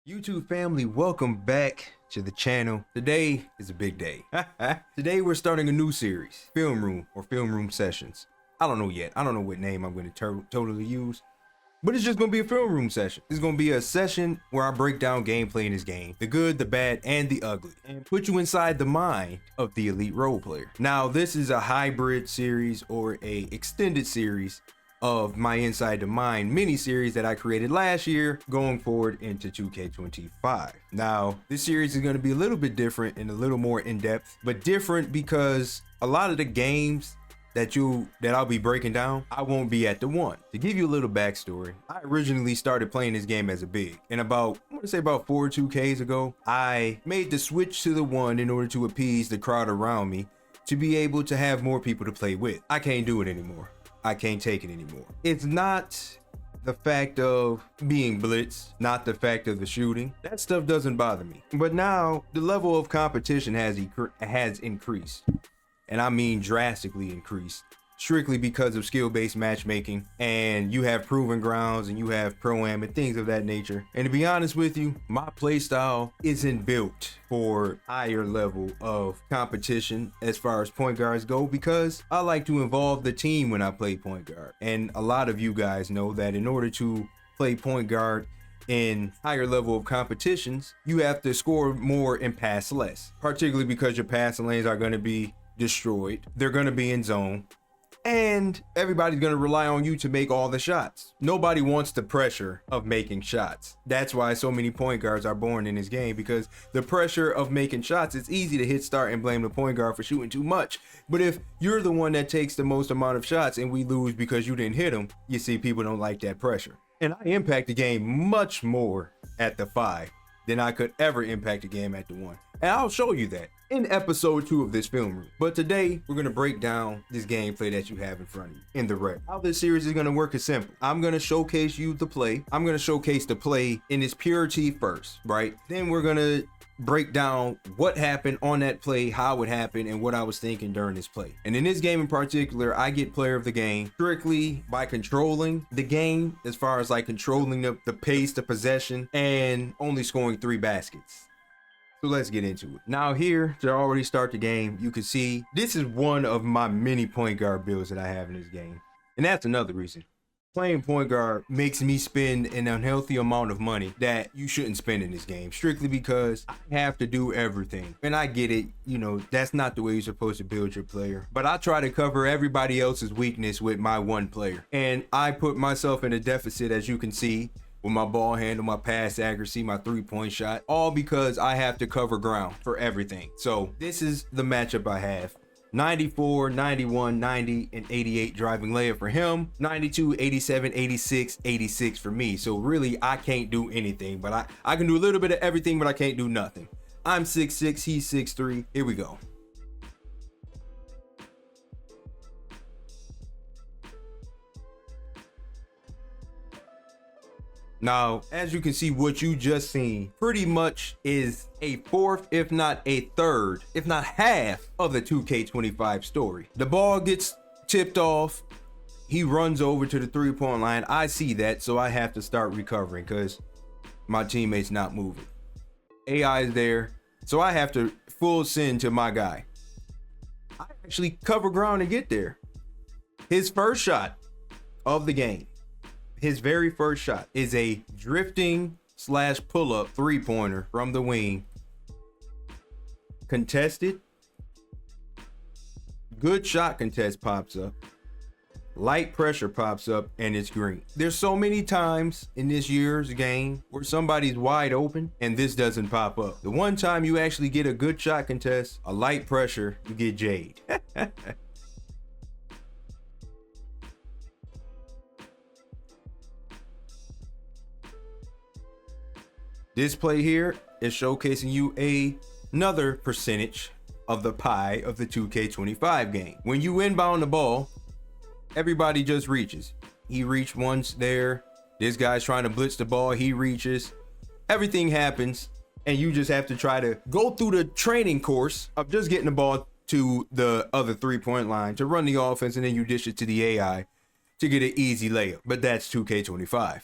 YouTube family, welcome back to the channel. Today is a big day. Today we're starting a new series, Film Room or Film Room Sessions. I don't know yet. I don't know what name I'm going to totally use, but it's just going to be a film room session. It's going to be a session where I break down gameplay in this game, the good, the bad, and the ugly, and put you inside the mind of the elite role player. Now, this is a hybrid series or a extended series of my Inside the Mind mini series that I created last year going forward into 2K25. Now, this series is going to be a little bit different and a little more in-depth, but different because a lot of the games that I'll be breaking down, I won't be at the one. To give you a little backstory, I originally started playing this game as a big, and about 4 2Ks ago, I made the switch to the one in order to appease the crowd around me to be able to have more people to play with. I can't do it anymore. I can't take it anymore. It's not the fact of being blitzed, not the fact of the shooting. That stuff doesn't bother me. But now the level of competition has increased. And I mean drastically increased, strictly because of skill-based matchmaking, and you have proven grounds and you have pro-am and things of that nature. And to be honest with you, my playstyle isn't built for higher level of competition as far as point guards go, because I like to involve the team when I play point guard. And a lot of you guys know that in order to play point guard in higher level of competitions, you have to score more and pass less, particularly because your passing lanes are going to be destroyed. They're going to be in zone, and everybody's going to rely on you to make all the shots. Nobody wants the pressure of making shots. That's why so many point guards are born in this game, because the pressure of making shots, it's easy to hit start and blame the point guard for shooting too much. But if you're the one that takes the most amount of shots and we lose because you didn't hit them, you see, people don't like that pressure. And I impact the game much more at the 5 than I could ever impact the game at the 1. And I'll show you that in episode 2 of this film room. But today we're gonna break down this gameplay that you have in front of you in the rec. How this series is gonna work is simple. I'm gonna showcase you the play. I'm gonna showcase the play in its purity first, right? Then we're gonna break down what happened on that play, how it happened, and what I was thinking during this play. And in this game in particular, I get player of the game strictly by controlling the game, as far as like controlling the pace, the possession, and only scoring 3 baskets. So let's get into it. Now here, to already start the game, you can see this is one of my many point guard builds that I have in this game. And that's another reason. Playing point guard makes me spend an unhealthy amount of money that you shouldn't spend in this game, strictly because I have to do everything. And I get it, you know, that's not the way you're supposed to build your player. But I try to cover everybody else's weakness with my one player. And I put myself in a deficit, as you can see, with my ball handle, my pass accuracy, my 3-point shot, all because I have to cover ground for everything. So this is the matchup I have. 94, 91, 90, and 88 driving layup for him. 92, 87, 86, 86 for me. So really, I can't do anything, but I can do a little bit of everything, but I can't do nothing. I'm 6'6", he's 6'3". Here we go. Now, as you can see, what you just seen pretty much is a fourth, if not a third, if not half of the 2K25 story. The ball gets tipped off. He runs over to the 3-point line. I see that, so I have to start recovering because my teammate's not moving. AI is there, so I have to full send to my guy. I actually cover ground and get there. His first shot of the game, his very first shot, is a drifting / pull-up 3-pointer from the wing. Contested. Good shot contest pops up. Light pressure pops up, and it's green. There's so many times in this year's game where somebody's wide open and this doesn't pop up. The one time you actually get a good shot contest, a light pressure, you get jade. This play here is showcasing you another percentage of the pie of the 2K25 game. When you inbound the ball, everybody just reaches. He reached once there. This guy's trying to blitz the ball. He reaches. Everything happens, and you just have to try to go through the training course of just getting the ball to the other 3-point line to run the offense, and then you dish it to the AI to get an easy layup. But that's 2K25.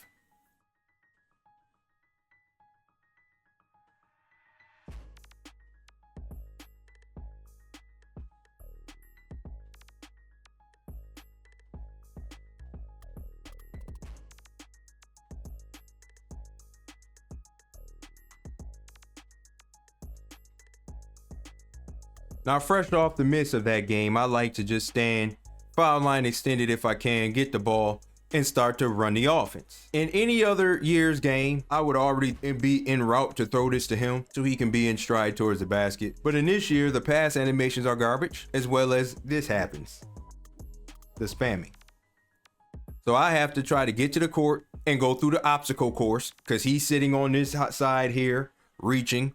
Now, fresh off the midst of that game, I like to just stand foul line extended if I can, get the ball, and start to run the offense. In any other year's game, I would already be en route to throw this to him so he can be in stride towards the basket. But in this year, the pass animations are garbage, as well as this happens, the spamming. So I have to try to get to the court and go through the obstacle course because he's sitting on this side here, reaching.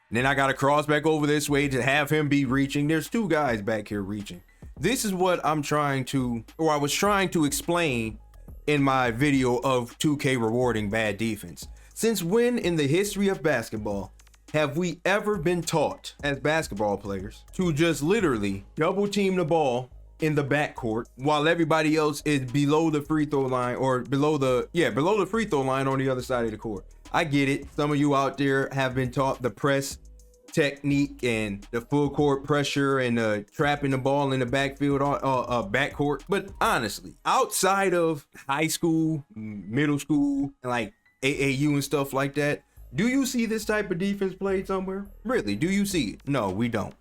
And then I got to cross back over this way to have him be reaching. There's two guys back here reaching. This is what I was trying to explain in my video of 2K rewarding bad defense. Since when in the history of basketball have we ever been taught as basketball players to just literally double team the ball in the backcourt while everybody else is below the free throw line or below the free throw line on the other side of the court? I get it. Some of you out there have been taught the press technique and the full court pressure and trapping the ball in the backfield backcourt. But honestly, outside of high school, middle school, and like AAU and stuff like that, do you see this type of defense played somewhere? Really, do you see it? No, we don't.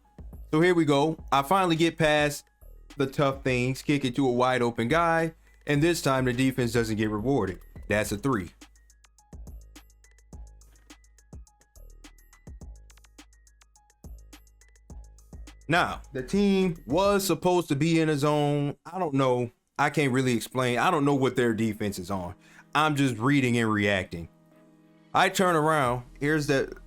So here we go. I finally get past the tough things, kick it to a wide open guy, and this time the defense doesn't get rewarded. That's a 3. Now, the team was supposed to be in a zone. I don't know. I can't really explain. I don't know what their defense is on. I'm just reading and reacting. I turn around.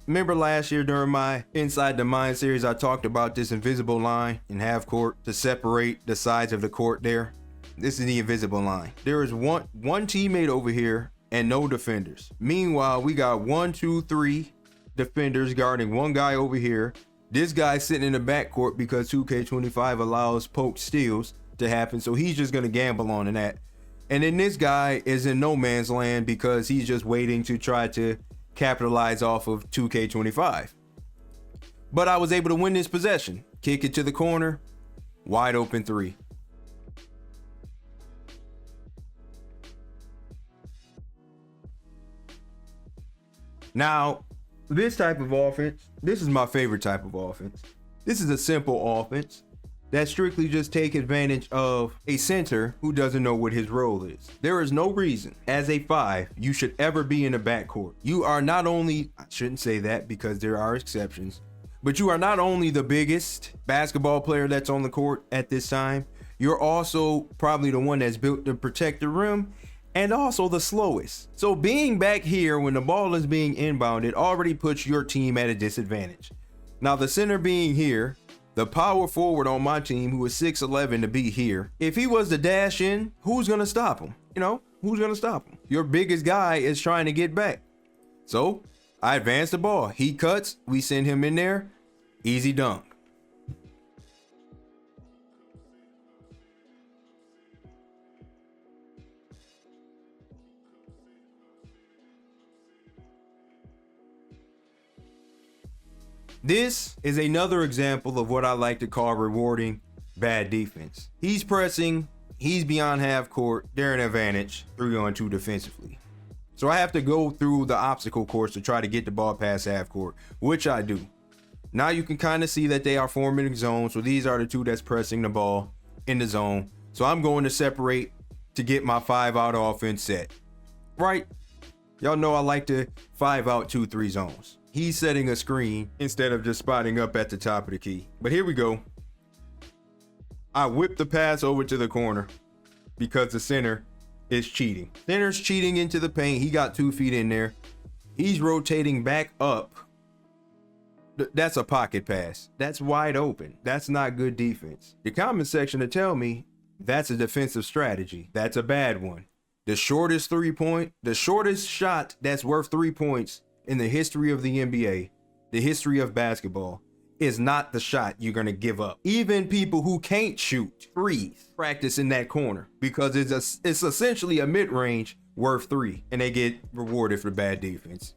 Remember last year during my Inside the Mind series, I talked about this invisible line in half court to separate the sides of the court there. This is the invisible line. There is one teammate over here and no defenders. Meanwhile, we got 1, 2, 3 defenders guarding one guy over here. This guy's sitting in the backcourt because 2K25 allows poke steals to happen, so he's just gonna gamble on that. And then this guy is in no man's land because he's just waiting to try to capitalize off of 2K25. But I was able to win this possession. Kick it to the corner, wide open 3. Now, this type of offense, this is my favorite type of offense. This is a simple offense that strictly just take advantage of a center who doesn't know what his role is. There is no reason as a 5 you should ever be in the backcourt. You are not only, I shouldn't say that because there are exceptions, but you are not only the biggest basketball player that's on the court at this time, you're also probably the one that's built to protect the rim and also the slowest. So being back here when the ball is being inbounded already puts your team at a disadvantage. Now the center being here, the power forward on my team who is 6'11" to be here, if he was to dash in, who's gonna stop him? Who's gonna stop him? Your biggest guy is trying to get back. So I advance the ball. He cuts, we send him in there, easy dunk. This is another example of what I like to call rewarding bad defense. He's pressing, he's beyond half court, they're an advantage, 3-on-2 defensively. So I have to go through the obstacle course to try to get the ball past half court, which I do. Now you can kind of see that they are forming a zone. So these are the two that's pressing the ball in the zone. So I'm going to separate to get my 5-out offense set. Right? Y'all know I like to 5-out 2-3 zones. He's setting a screen instead of just spotting up at the top of the key. But here we go. I whip the pass over to the corner because the center is cheating. Center's cheating into the paint. He got 2 feet in there. He's rotating back up. That's a pocket pass. That's wide open. That's not good defense. The comment section to tell me that's a defensive strategy. That's a bad one. The shortest shot that's worth 3 points in the history of the NBA, the history of basketball, is not the shot you're gonna give up. Even people who can't shoot threes practice in that corner because it's essentially a mid-range worth 3, and they get rewarded for bad defense.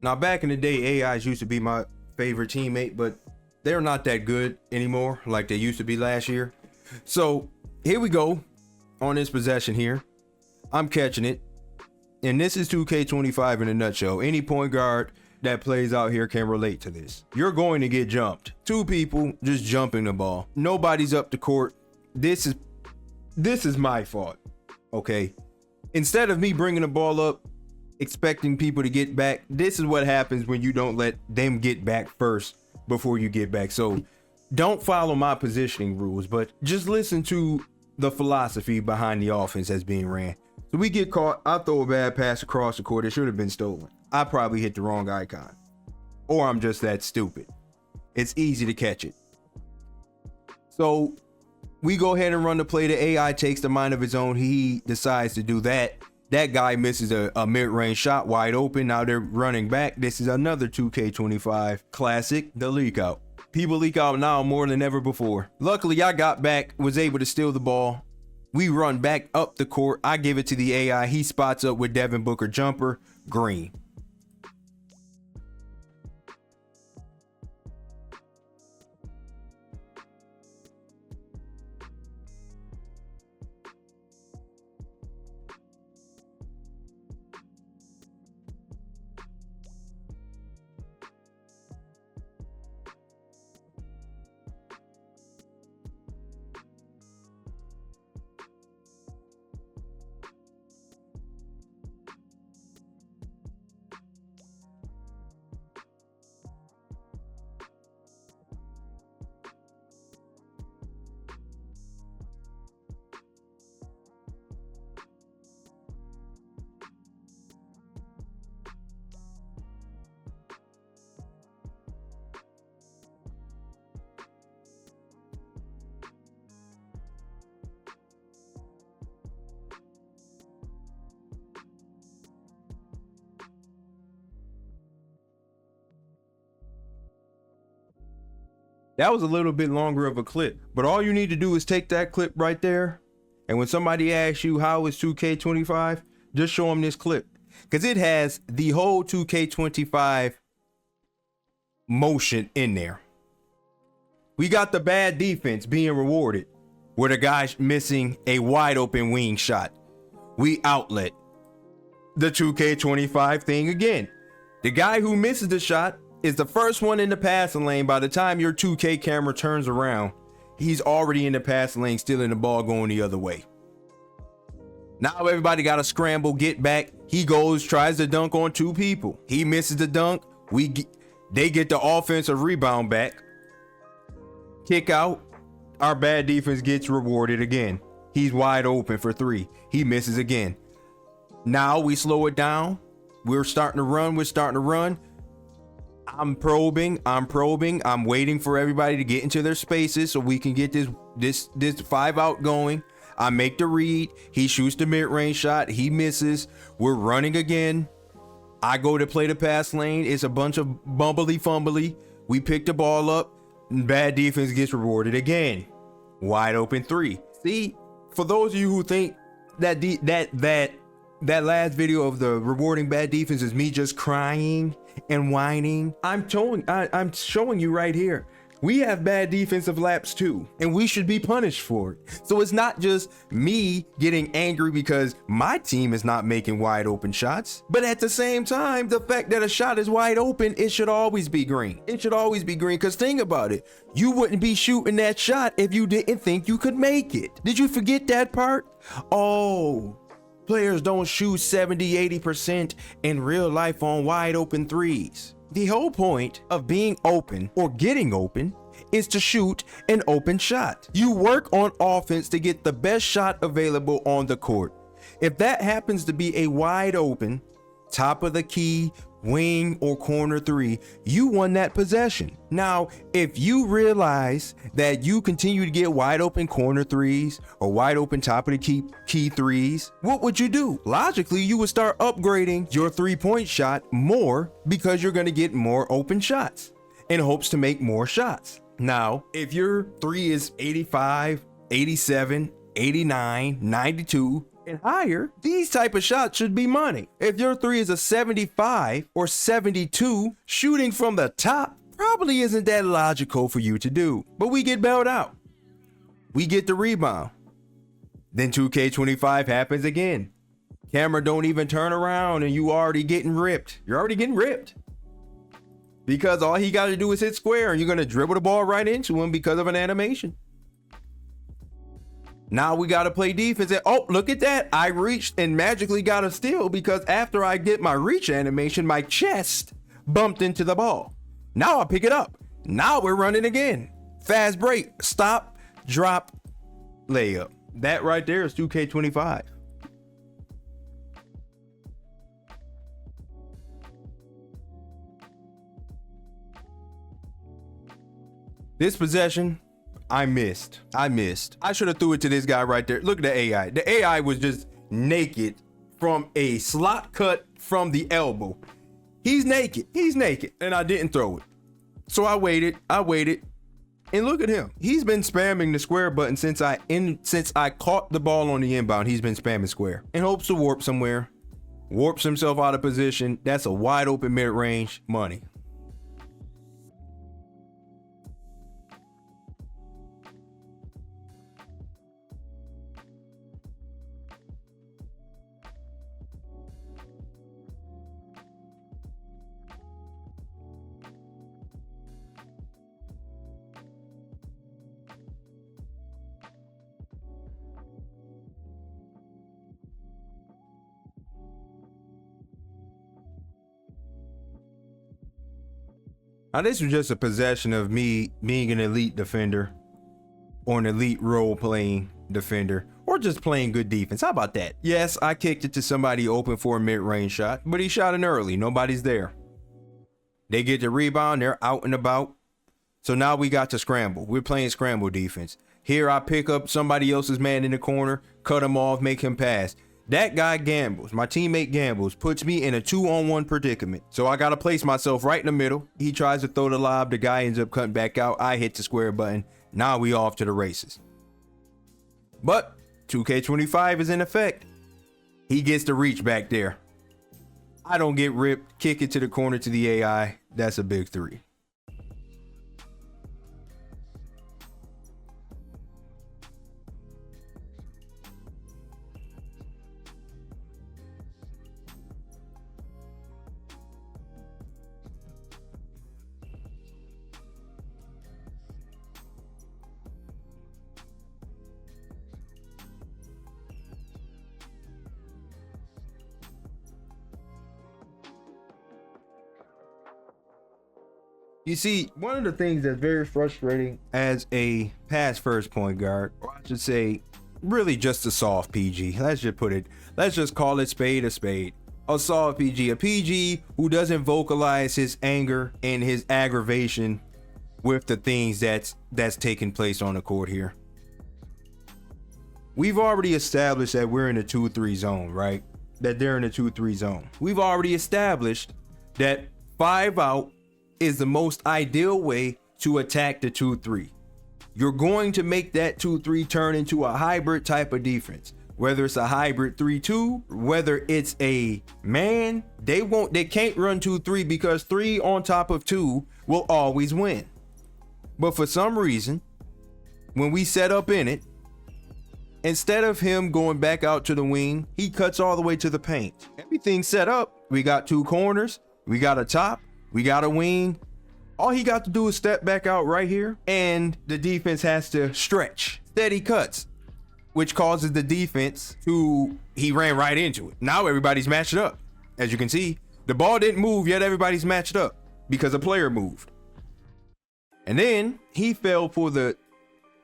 Now, back in the day, AIs used to be my favorite teammate, but they're not that good anymore like they used to be last year. So here we go on this possession here. I'm catching it. And this is 2K25 in a nutshell. Any point guard that plays out here can relate to this. You're going to get jumped. Two people just jumping the ball. Nobody's up the court. This is my fault. Okay. Instead of me bringing the ball up, expecting people to get back, this is what happens when you don't let them get back first before you get back. So don't follow my positioning rules, but just listen to the philosophy behind the offense that's being ran. So we get caught. I throw a bad pass across the court. It should have been stolen. I probably hit the wrong icon, or I'm just that stupid. It's easy to catch it. So we go ahead and run the play. The AI takes the mind of its own. He decides to do that. That guy misses a mid-range shot wide open. Now they're running back. This is another 2K25 classic, the leak out. People leak out now more than ever before. Luckily, I got back, was able to steal the ball. We run back up the court. I give it to the AI. He spots up with Devin Booker jumper, green. That was a little bit longer of a clip, but all you need to do is take that clip right there. And when somebody asks you how is 2K25, just show them this clip, because it has the whole 2K25 motion in there. We got the bad defense being rewarded where the guy's missing a wide open wing shot. We outlet the 2K25 thing again. The guy who misses the shot is the first one in the passing lane. By the time your 2K camera turns around, he's already in the passing lane, stealing the ball, going the other way. Now everybody got to scramble, get back. He goes, tries to dunk on two people. He misses the dunk. They get the offensive rebound back. Kick out. Our bad defense gets rewarded again. He's wide open for three. He misses again. Now we slow it down. We're starting to run. I'm probing. I'm waiting for everybody to get into their spaces so we can get this 5 out going. I make the read. He shoots the mid-range shot. He misses. We're running again. I go to play the pass lane. It's a bunch of fumbly. We pick the ball up. Bad defense gets rewarded again. Wide open three. See, for those of you who think that that last video of the rewarding bad defense is me just crying and whining, I'm showing you right here. We have bad defensive laps too, and we should be punished for it. So it's not just me getting angry because my team is not making wide open shots, but at the same time, the fact that a shot is wide open, it should always be green. It should always be green, because think about it. You wouldn't be shooting that shot if you didn't think you could make it. Did you forget that part? Oh, players don't shoot 70-80% in real life on wide open threes. The whole point of being open or getting open is to shoot an open shot. You work on offense to get the best shot available on the court. If that happens to be a wide open, top of the key, wing or corner three, you won that possession. Now, if you realize that you continue to get wide open corner threes or wide open top of the key threes, what would you do? Logically, you would start upgrading your 3-point shot more, because you're going to get more open shots in hopes to make more shots. Now, if your three is 85, 87, 89, 92, and higher, these type of shots should be money. If your three is a 75 or 72, shooting from the top probably isn't that logical for you to do. But we get bailed out. We get the rebound. Then 2K25 happens again. Camera don't even turn around and you already getting ripped. You're already getting ripped. Because all he got to do is hit square and you're going to dribble the ball right into him because of an animation. Now we got to play defense. And oh, look at that. I reached and magically got a steal because after I get my reach animation, my chest bumped into the ball. Now I pick it up. Now we're running again. Fast break, stop, drop, layup. That right there is 2K25. This possession, I missed. I should have threw it to this guy right there. Look at the AI. The AI was just naked from a slot cut from the elbow. He's naked. And I didn't throw it. So I waited. And look at him. He's been spamming the square button since I caught the ball on the inbound. He's been spamming square in hopes to warp somewhere. Warps himself out of position. That's a wide open mid-range money. Now this was just a possession of me being an elite defender or an elite role-playing defender or just playing good defense. How about that? Yes, I kicked it to somebody open for a mid-range shot, but he shot it early. Nobody's there. They get the rebound. They're out and about. So now we got to scramble. We're playing scramble defense. Here I pick up somebody else's man in the corner, cut him off, make him pass. That guy gambles, my teammate gambles, puts me in a 2-on-1 predicament. So I gotta place myself right in the middle. He tries to throw the lob, the guy ends up cutting back out. I hit the square button. Now we off to the races. But 2K25 is in effect. He gets the reach back there. I don't get ripped, kick it to the corner to the AI. That's a big three. You see, one of the things that's very frustrating as a pass first point guard, or I should say, really just a soft PG. Let's just call it spade a spade. A soft PG, a PG who doesn't vocalize his anger and his aggravation with the things that's taking place on the court here. We've already established that we're in a 2-3 zone, right? That they're in a 2-3 zone. We've already established that 5 out is the most ideal way to attack the 2-3. You're going to make that 2-3 turn into a hybrid type of defense. Whether it's a hybrid 3-2, whether it's a man, they can't run 2-3 because 3 on top of 2 will always win. But for some reason, when we set up in it, instead of him going back out to the wing, he cuts all the way to the paint. Everything's set up. We got 2 corners, we got a top, we got a wing. All he got to do is step back out right here, and the defense has to stretch. Steady cuts, which causes the defense he ran right into it. Now everybody's matched up. As you can see, the ball didn't move, yet everybody's matched up because a player moved. And then he fell for the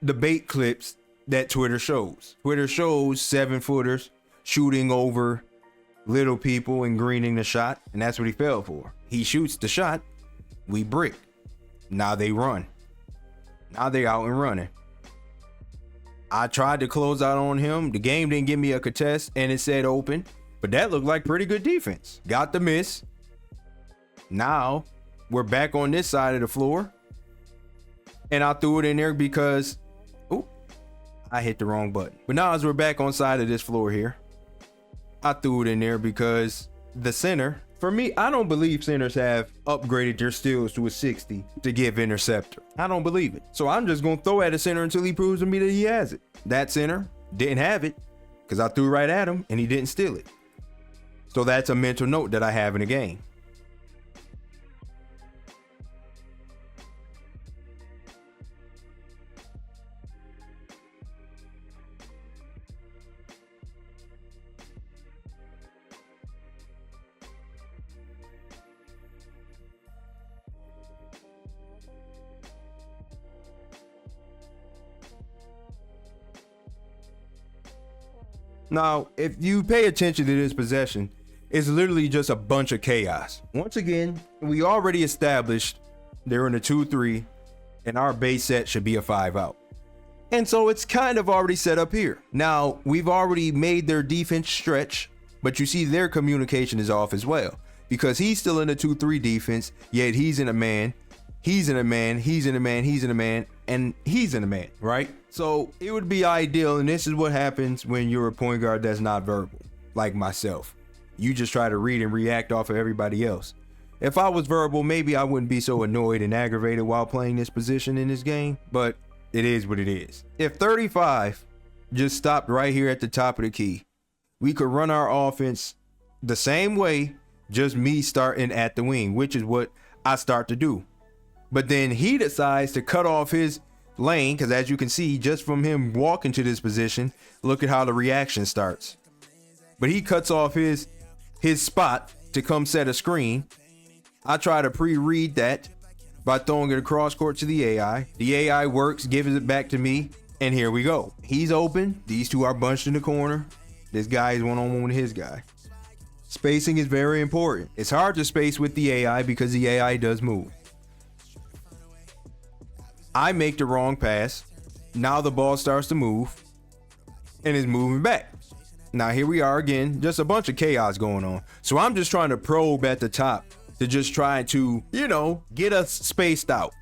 bait clips that Twitter shows. Twitter shows 7-footers shooting over little people and greening the shot, and that's what he fell for. He shoots the shot, we brick. Now they run. Now they out and running. I tried to close out on him. The game didn't give me a contest and it said open, but that looked like pretty good defense. Got the miss. Now we're back on this side of the floor, and I threw it in there because I hit the wrong button. But now as we're back on side of this floor here, I threw it in there because the center, for me, I don't believe centers have upgraded their skills to a 60 to give interceptor. I don't believe it. So I'm just going to throw at a center until he proves to me that he has it. That center didn't have it because I threw right at him and he didn't steal it. So that's a mental note that I have in the game. Now, if you pay attention to this possession, it's literally just a bunch of chaos. Once again, we already established they're in a 2-3 and our base set should be a 5-out. And so it's kind of already set up here. Now, we've already made their defense stretch, but you see their communication is off as well because he's still in a 2-3 defense, yet he's in a man, he's in a man, he's in a man, he's in a man, and he's in a man, right? So it would be ideal, and this is what happens when you're a point guard that's not verbal, like myself. You just try to read and react off of everybody else. If I was verbal, maybe I wouldn't be so annoyed and aggravated while playing this position in this game, but it is what it is. If 35 just stopped right here at the top of the key, we could run our offense the same way, just me starting at the wing, which is what I start to do. But then he decides to cut off his lane, because as you can see, just from him walking to this position, look at how the reaction starts. But he cuts off his spot to come set a screen. I try to pre-read that by throwing it across court to the AI. The AI works, gives it back to me, and here we go. He's open. These two are bunched in the corner. This guy is one-on-one with his guy. Spacing is very important. It's hard to space with the AI because the AI does move. I make the wrong pass. Now the ball starts to move and is moving back. Now here we are again, just a bunch of chaos going on. So I'm just trying to probe at the top to just try to, get us spaced out.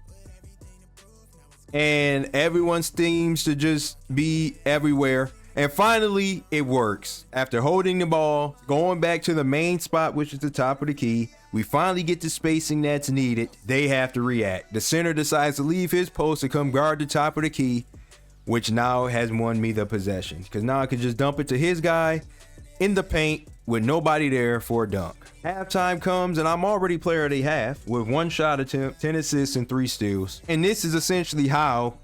And everyone seems to just be everywhere. And finally, it works. After holding the ball, going back to the main spot, which is the top of the key, we finally get the spacing that's needed. They have to react. The center decides to leave his post to come guard the top of the key, which now has won me the possession. Because now I can just dump it to his guy in the paint with nobody there for a dunk. Halftime comes and I'm already player of the half with 1 shot attempt, 10 assists, and 3 steals. And this is essentially how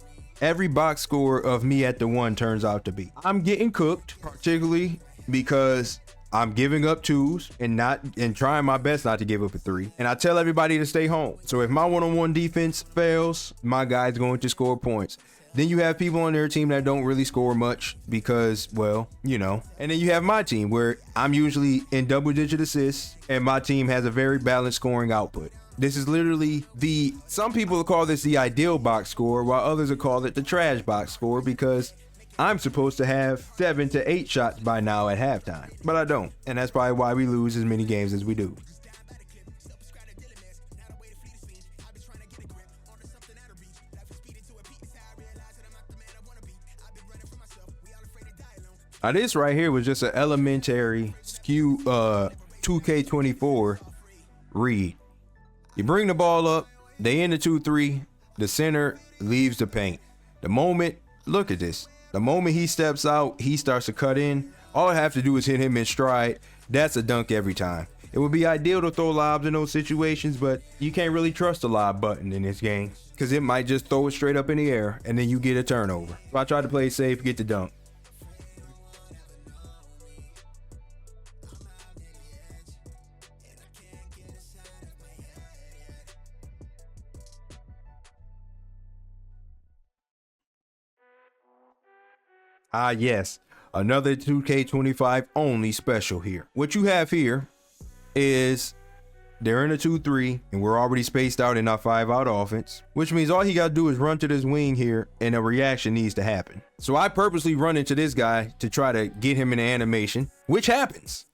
every box score of me at the 1 turns out to be. I'm getting cooked, particularly because I'm giving up 2s and trying my best not to give up a 3. And I tell everybody to stay home. So if my one-on-one defense fails, my guy's going to score points. Then you have people on their team that don't really score much because, well, And then you have my team where I'm usually in double-digit assists and my team has a very balanced scoring output. This is literally some people will call this the ideal box score, while others will call it the trash box score because I'm supposed to have 7 to 8 shots by now at halftime, but I don't. And that's probably why we lose as many games as we do. Now this right here was just an elementary skew 2K24 read. You bring the ball up, they in the 2-3, the center leaves the paint. The moment, look at this. The moment he steps out, he starts to cut in. All I have to do is hit him in stride. That's a dunk every time. It would be ideal to throw lobs in those situations, but you can't really trust the lob button in this game because it might just throw it straight up in the air and then you get a turnover. So I try to play safe, get the dunk. Ah, yes, another 2K25 only special here. What you have here is they're in a 2-3 and we're already spaced out in our 5-out offense, which means all he got to do is run to this wing here and a reaction needs to happen. So I purposely run into this guy to try to get him in an animation, which happens.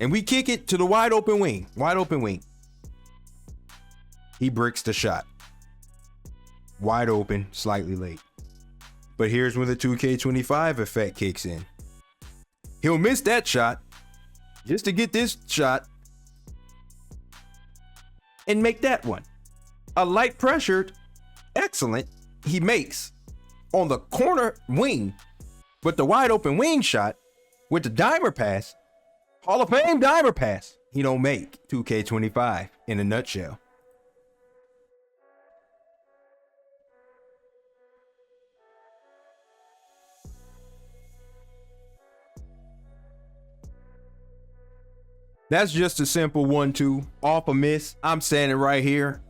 And we kick it to the wide open wing. He bricks the shot. Wide open, slightly late. But here's when the 2K25 effect kicks in. He'll miss that shot, just to get this shot and make that one. A light pressured, excellent, he makes on the corner wing with the wide open wing shot with the dimer pass, Hall of Fame dimer pass. He don't make 2K25 in a nutshell. That's just a simple 1-2 off a miss. I'm standing right here.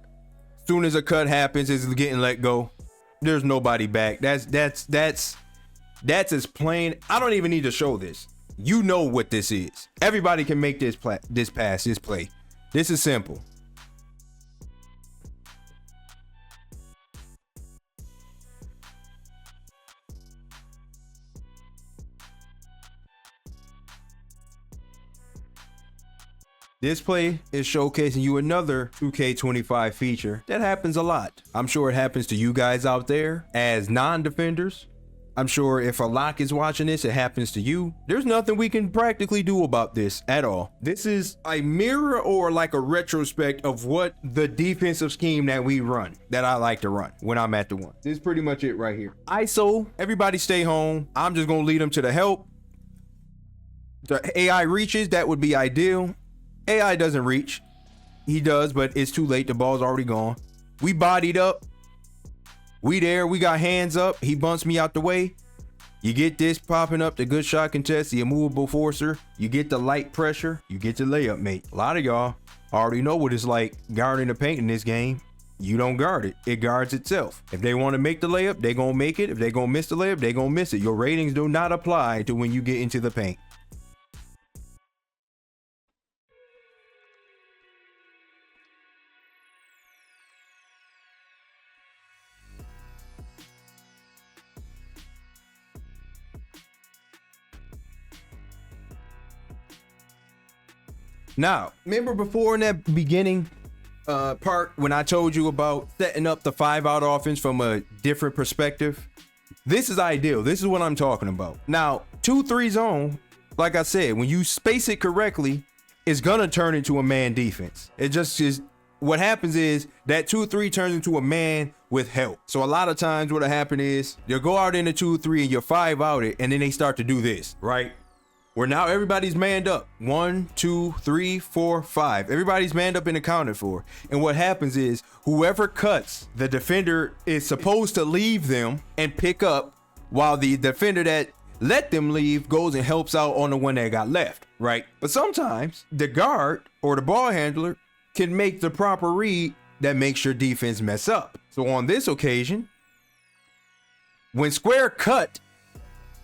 Soon as a cut happens, it's getting let go. There's nobody back. That's as plain. I don't even need to show this. You know what this is. Everybody can make this pass, this play. This is simple. This play is showcasing you another 2K25 feature that happens a lot. I'm sure it happens to you guys out there as non-defenders. I'm sure if a lock is watching this, it happens to you. There's nothing we can practically do about this at all. This is a mirror or like a retrospect of what the defensive scheme that we run, that I like to run when I'm at the one. This is pretty much it right here. ISO, everybody stay home. I'm just gonna lead them to the help. The AI reaches, that would be ideal. AI doesn't reach. He does, but it's too late. The ball's already gone. We bodied up. We there. We got hands up. He bunts me out the way. You get this popping up, the good shot contest, the immovable forcer. You get the light pressure. You get the layup, mate. A lot of y'all already know what it's like guarding the paint in this game. You don't guard it. It guards itself. If they want to make the layup, they gonna make it. If they gonna miss the layup, they gonna miss it. Your ratings do not apply to when you get into the paint. Now, remember before in that beginning part when I told you about setting up the 5-out offense from a different perspective? This is ideal. This is what I'm talking about. Now, 2-3 zone, like I said, when you space it correctly, it's gonna turn into a man defense. It just is. What happens is that 2-3 turns into a man with help. So a lot of times what'll happen is you'll go out in the 2-3 and you're 5-out it, and then they start to do this, right? Where now everybody's manned up. 1, 2, 3, 4, 5. Everybody's manned up and accounted for. And what happens is whoever cuts, the defender is supposed to leave them and pick up, while the defender that let them leave goes and helps out on the one that got left, right? But sometimes the guard or the ball handler can make the proper read that makes your defense mess up. So on this occasion, when square cut,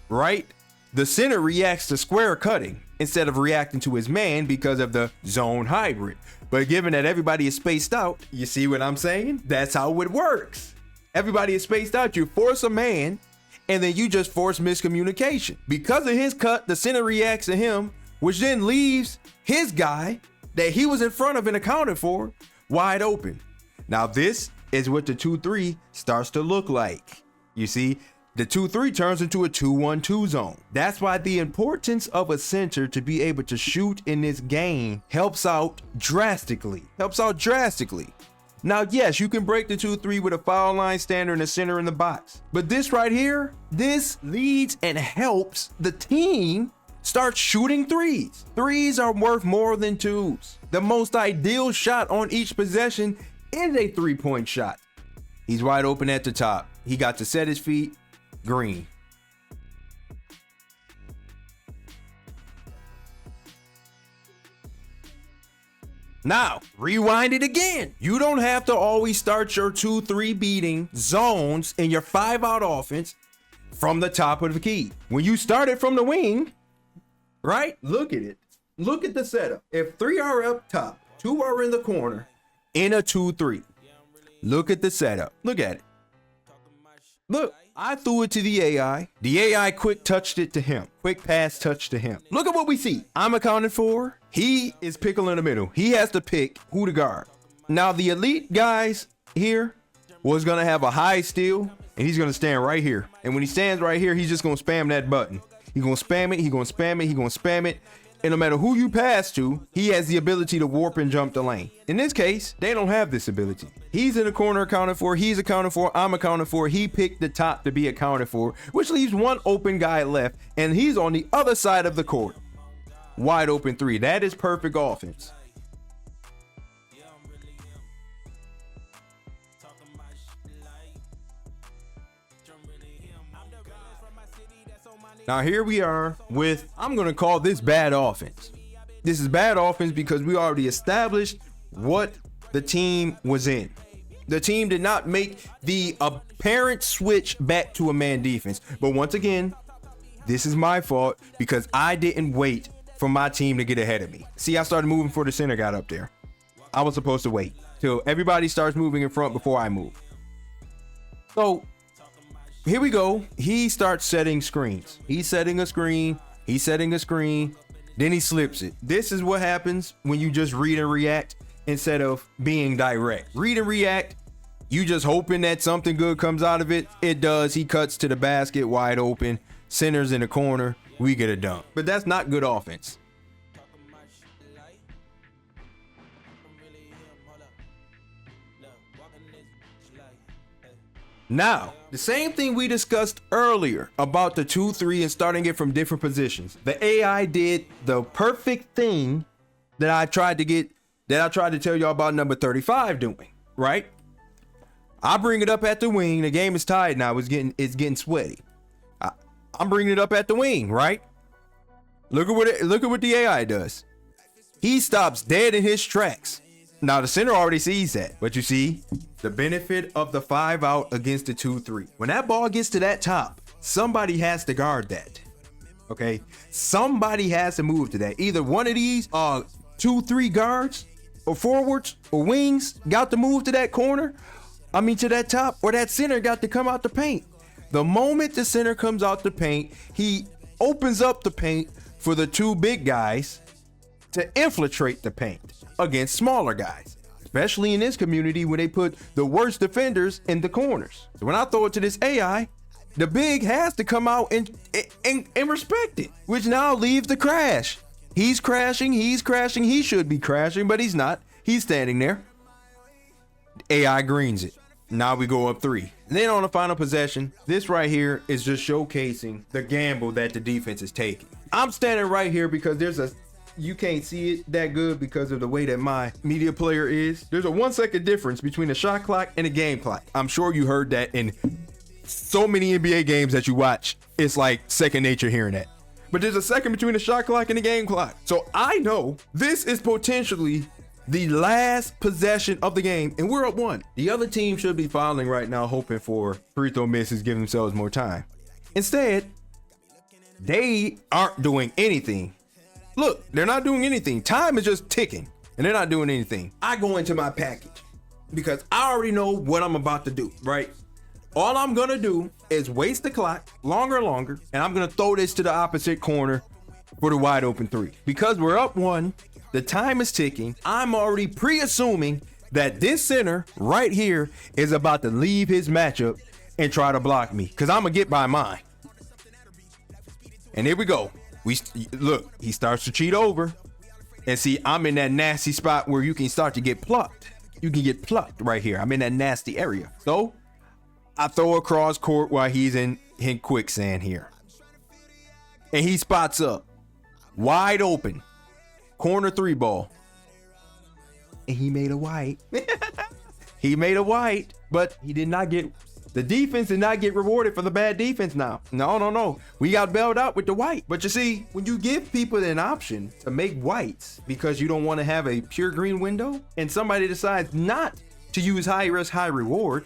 right? The center reacts to square cutting instead of reacting to his man because of the zone hybrid. But given that everybody is spaced out, you see what I'm saying? That's how it works. Everybody is spaced out. You force a man and then you just force miscommunication. Because of his cut, the center reacts to him, which then leaves his guy that he was in front of and accounted for wide open. Now this is what the 2-3 starts to look like. You see? The 2-3 turns into a 2-1-2 zone. That's why the importance of a center to be able to shoot in this game helps out drastically. Now, yes, you can break the 2-3 with a foul line standard and a center in the box. But this right here, this leads and helps the team start shooting threes. Threes are worth more than twos. The most ideal shot on each possession is a 3-point shot. He's wide open at the top. He got to set his feet. Green. Now, rewind it again. You don't have to always start your 2-3 beating zones in your 5-out offense from the top of the key. When you start it from the wing, right? Look at it. Look at the setup. If 3 are up top, 2 are in the corner in a 2-3. Look at the setup. Look at it. Look. I threw it to the AI. The AI quick touched it to him. Quick pass touch to him. Look at what we see. I'm accounted for. He is pickle in the middle. He has to pick who to guard. Now the elite guys here was gonna have a high steal, and he's gonna stand right here. And when he stands right here, he's just gonna spam that button. He's gonna spam it. He's gonna spam it. He's gonna spam it. And no matter who you pass to, he has the ability to warp and jump the lane. In this case, they don't have this ability. He's in the corner accounted for, he's accounted for, I'm accounted for. He picked the top to be accounted for, which leaves one open guy left, and he's on the other side of the court. Wide open three. That is perfect offense. Now here we are with, I'm going to call this bad offense. This is bad offense because we already established what the team was in. The team did not make the apparent switch back to a man defense. But once again, this is my fault because I didn't wait for my team to get ahead of me. See, I started moving before the center got up there. I was supposed to wait till everybody starts moving in front before I move. So here we go. He starts setting screens. He's setting a screen. He's setting a screen. Then he slips it. This is what happens when you just read and react instead of being direct. Read and react. You just hoping that something good comes out of it. It does. He cuts to the basket wide open. Center's in the corner. We get a dunk. But that's not good offense. Now, the same thing we discussed earlier about the 2-3 and starting it from different positions. The AI did the perfect thing that I tried to tell y'all about number 35 doing, right? I bring it up at the wing. The game is tied now. It's getting sweaty. I'm bringing it up at the wing, right? Look at what the AI does. He stops dead in his tracks. Now the center already sees that, but you see the benefit of the 5 out against the 2-3. When that ball gets to that top, somebody has to guard that. Okay, somebody has to move to that. Either one of these 2-3 guards or forwards or wings got to move to that corner. I mean to that top, or that center got to come out the paint. The moment the center comes out the paint, he opens up the paint for the two big guys to infiltrate the paint against smaller guys, especially in this community when they put the worst defenders in the corners. So when I throw it to this AI, the big has to come out and respect it, which now leaves the crash. He's crashing. He should be crashing, but he's not. He's standing there. AI greens it. Now we go up 3. And then on the final possession, this right here is just showcasing the gamble that the defense is taking. I'm standing right here because you can't see it that good because of the way that my media player is. There's a 1 second difference between the shot clock and the game clock. I'm sure you heard that in so many NBA games that you watch. It's like second nature hearing that. But there's a second between the shot clock and the game clock. So I know this is potentially the last possession of the game, and we're up 1. The other team should be fouling right now, hoping for free throw misses, give themselves more time. Instead, they aren't doing anything. Look, they're not doing anything. Time is just ticking, and they're not doing anything. I go into my package because I already know what I'm about to do, right? All I'm gonna do is waste the clock longer and longer, and I'm gonna throw this to the opposite corner for the wide open 3. Because we're up 1, the time is ticking. I'm already pre-assuming that this center right here is about to leave his matchup and try to block me, because I'm gonna get by mine. And here we go. Look, he starts to cheat over, and see, I'm in that nasty spot where you can start to get plucked. You can get plucked right here. I'm in that nasty area. So I throw across court while he's in quicksand here, and he spots up wide open corner 3 ball, and he made a white. He made a white, but he did not get. The defense did not get rewarded for the bad defense now. No. We got bailed out with the white. But you see, when you give people an option to make whites because you don't want to have a pure green window, and somebody decides not to use high risk, high reward,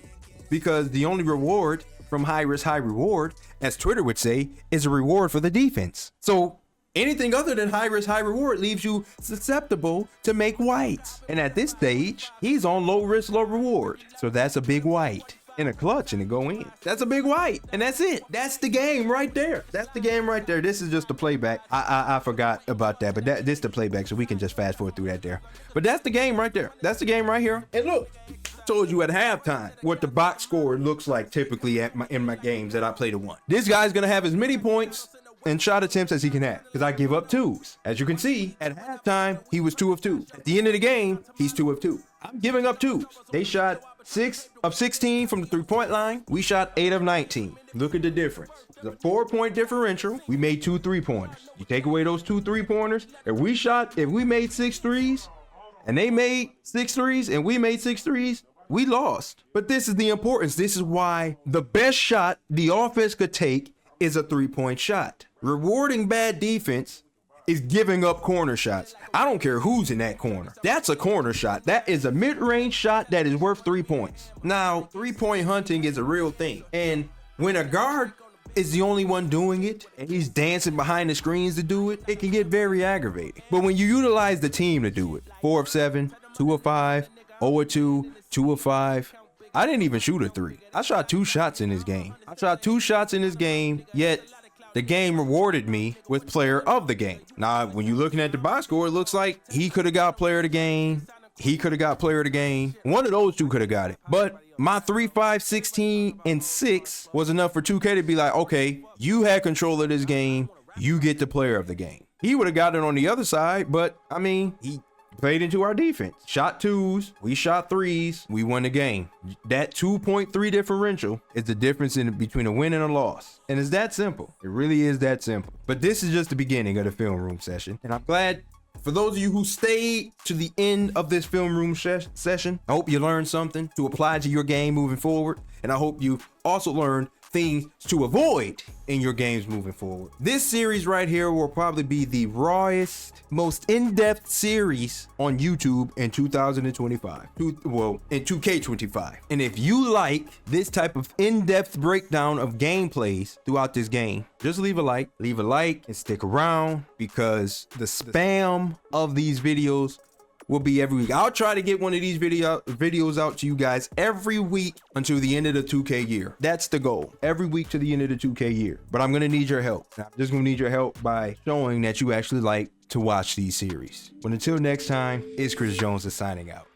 because the only reward from high risk, high reward, as Twitter would say, is a reward for the defense. So anything other than high risk, high reward leaves you susceptible to make whites. And at this stage, he's on low risk, low reward. So that's a big white in a clutch, and it go in. That's a big white, and that's it. That's the game right there. That's the game right there. This is just the playback. I forgot about that, but this is the playback, so we can just fast forward through that there. But that's the game right there. That's the game right here. And look, I told you at halftime what the box score looks like typically in my games that I play to 1. This guy's gonna have as many points in shot attempts as he can have, because I give up 2s. As you can see, at halftime, he was 2 of 2. At the end of the game, he's 2 of 2. I'm giving up 2s. They shot 6 of 16 from the 3-point line. We shot 8 of 19. Look at the difference. The 4-point differential. We made 2 3-pointers. You take away those 2 3-pointers. If we made 6 threes, and they made 6 threes, and we made 6 threes, we lost. But this is the importance. This is why the best shot the offense could take is a 3-point shot. Rewarding bad defense is giving up corner shots. I don't care who's in that corner. That's a corner shot. That is a mid-range shot that is worth 3 points. Now, 3-point hunting is a real thing. And when a guard is the only one doing it, and he's dancing behind the screens to do it, it can get very aggravating. But when you utilize the team to do it, 4 of 7, 2 of 5, 0 of 2, 2 of 5. I didn't even shoot a 3. I shot 2 shots in this game. Yet the game rewarded me with player of the game. Now, when you're looking at the box score, it looks like he could have got player of the game. He could have got player of the game. One of those two could have got it. But my 3, 5, 16, and 6 was enough for 2K to be like, okay, you had control of this game. You get the player of the game. He would have got it on the other side, but I mean, he played into our defense. Shot 2s, we shot 3s, we won the game. That 2.3 differential is the difference between a win and a loss. And it's that simple. It really is that simple. But this is just the beginning of the film room session. And I'm glad for those of you who stayed to the end of this film room session, I hope you learned something to apply to your game moving forward. And I hope you also learned things to avoid in your games moving forward. This series right here will probably be the rawest, most in-depth series on YouTube in 2025. In 2K25. And if you like this type of in-depth breakdown of gameplays throughout this game, just leave a like and stick around, because the spam of these videos will be every week. I'll try to get one of these videos out to you guys every week until the end of the 2K year. That's the goal. Every week to the end of the 2K year. But I'm gonna need your help. I'm just gonna need your help by showing that you actually like to watch these series. But until next time, it's Chris Jones is signing out.